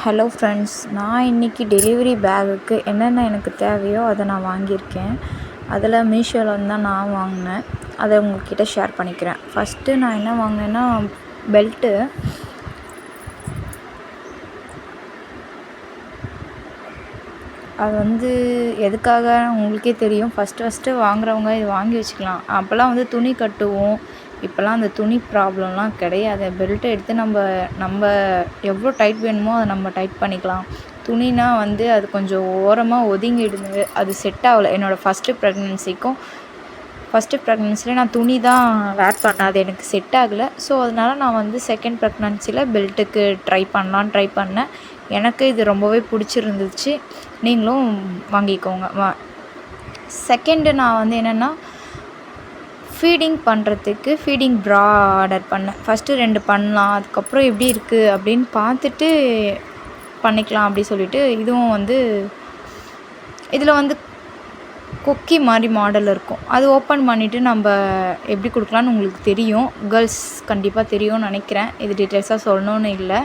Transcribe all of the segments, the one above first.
Hello friends, நான் இன்றைக்கி delivery பேகுக்கு என்னென்ன எனக்கு தேவையோ அதை நான் வாங்கியிருக்கேன். அதில் மீஷோவில் தான் நான் வாங்கினேன். அதை உங்கள்கிட்ட ஷேர் பண்ணிக்கிறேன். ஃபஸ்ட்டு நான் என்ன வாங்கினேன்னா பெல்ட்டு. அது எதுக்காக உங்களுக்கே தெரியும். ஃபஸ்ட்டு வாங்குறவங்க இது வாங்கி வச்சுக்கலாம். அப்போல்லாம் துணி கட்டுவோம். இப்போல்லாம் அந்த துணி ப்ராப்ளம்லாம் கிடையாது. பெல்ட்டை எடுத்து நம்ம எவ்வளோ டைட் வேணுமோ அதை நம்ம டைட் பண்ணிக்கலாம். துணினா அது கொஞ்சம் ஓரமாக ஒதுங்கிடுது. அது செட் ஆகலை. என்னோடய ஃபஸ்ட்டு ப்ரெக்னன்சியில் நான் துணி தான் வேர் பண்ணேன். அது எனக்கு செட் ஆகலை. ஸோ அதனால் நான் செகண்ட் ப்ரெக்னன்சியில் பெல்ட்டுக்கு ட்ரை பண்ணேன். எனக்கு இது ரொம்பவே பிடிச்சிருந்துச்சு. நீங்களும் வாங்கிக்கோங்க. செகண்டு நான் என்னென்னா ஃபீடிங் பண்ணுறதுக்கு ஃபீடிங் ப்ரா ஆர்டர் பண்ணேன். ஃபஸ்ட்டு 2 பண்ணலாம். அதுக்கப்புறம் எப்படி இருக்குது அப்படின்னு பார்த்துட்டு பண்ணிக்கலாம் அப்படி சொல்லிவிட்டு இதுவும் இதில் கொக்கி மாதிரி மாடல் இருக்கும். அது ஓப்பன் பண்ணிவிட்டு நம்ம எப்படி கொடுக்கலான்னு உங்களுக்கு தெரியும். கேர்ள்ஸ் கண்டிப்பாக தெரியும்னு நினைக்கிறேன். இது டீட்டெயில்ஸாக சொல்லணுன்னு இல்லை.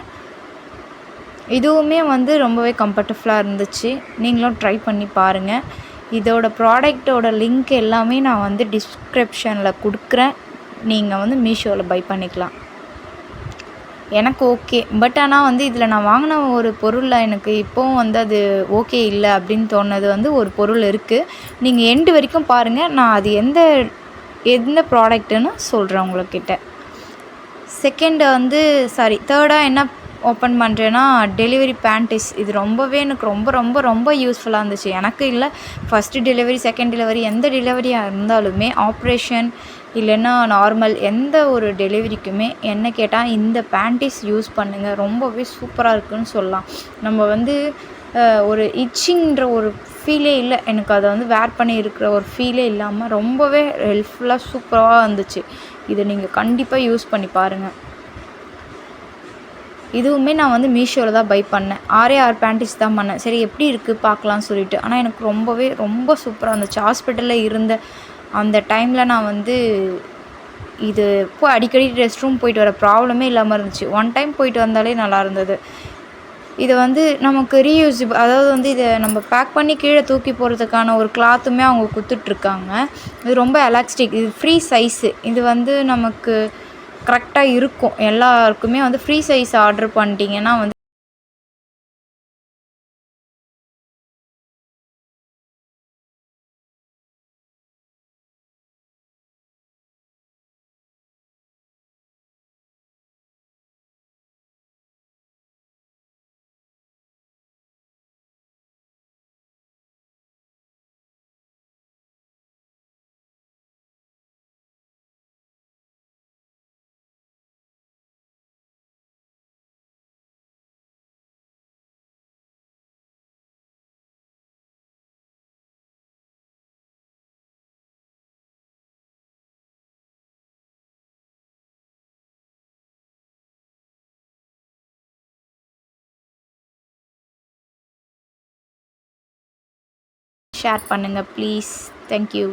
இதுவுமே ரொம்பவே கம்ஃபர்டபுளாக இருந்துச்சு. நீங்களும் ட்ரை பண்ணி பாருங்கள். இதோட ப்ராடக்டோட லிங்க் எல்லாமே நான் டிஸ்கிரிப்ஷனில் கொடுக்குறேன். நீங்கள் மீஷோவில் பை பண்ணிக்கலாம். எனக்கு ஓகே. பட் ஆனால் இதில் நான் வாங்கின ஒரு பொருளில் எனக்கு இப்போவும் அது ஓகே இல்லை அப்படின்னு தோணுது ஒரு பொருள் இருக்குது. நீங்கள் எண்டு வரைக்கும் பாருங்கள். நான் அது எந்த ப்ராடக்ட்டுன்னு சொல்கிறேன் உங்கள்கிட்ட. தேர்டாக என்ன ஓப்பன் பண்ணுறேன்னா டெலிவரி பேண்டிஸ். இது ரொம்பவே எனக்கு ரொம்ப ரொம்ப ரொம்ப யூஸ்ஃபுல்லாக இருந்துச்சு. எனக்கு இல்லை, ஃபஸ்ட்டு டெலிவரி செகண்ட் டெலிவரி எந்த டெலிவரியாக இருந்தாலுமே, ஆப்ரேஷன் இல்லைன்னா நார்மல் எந்த ஒரு டெலிவரிக்குமே என்ன கேட்டால் இந்த பேண்டிஸ் யூஸ் பண்ணுங்கள். ரொம்பவே சூப்பராக இருக்குதுன்னு சொல்லலாம். நம்ம ஒரு இச்சிங்கிற ஒரு ஃபீலே இல்லை. எனக்கு அதை வேர் பண்ணி இருக்கிற ஒரு ஃபீலே இல்லாமல் ரொம்பவே ஹெல்ப்ஃபுல்லாக சூப்பராக இருந்துச்சு. இதை நீங்கள் கண்டிப்பாக யூஸ் பண்ணி பாருங்கள். இதுவுமே நான் மீஷோவில் தான் பை பண்ணேன். 6 பேண்டிஸ் தான் பண்ணேன். சரி எப்படி இருக்குது பார்க்கலான்னு சொல்லிட்டு. ஆனால் எனக்கு ரொம்பவே ரொம்ப சூப்பராக இருந்துச்சு. ஹாஸ்பிட்டலில் இருந்த அந்த டைமில் நான் இது அடிக்கடி ரெஸ்ட் ரூம் போயிட்டு வர ப்ராப்ளமே இல்லாமல் இருந்துச்சு. ஒன் டைம் போயிட்டு வந்தாலே நல்லா இருந்தது. இது நமக்கு ரீயூஸபிள், அதாவது இதை நம்ம பேக் பண்ணி கீழே தூக்கி போகிறதுக்கான ஒரு கிளாத்துமே அவங்க கொடுத்துட்ருக்காங்க. இது ரொம்ப எலாஸ்டிக். இது ஃப்ரீ சைஸு. இது நமக்கு கரெக்டாக இருக்கும். எல்லாருக்குமே ஃப்ரீ சைஸ் ஆர்டர் பண்ணிட்டீங்கன்னா ஷேர் பண்ணுங்கள் ப்ளீஸ். தேங்க்யூ.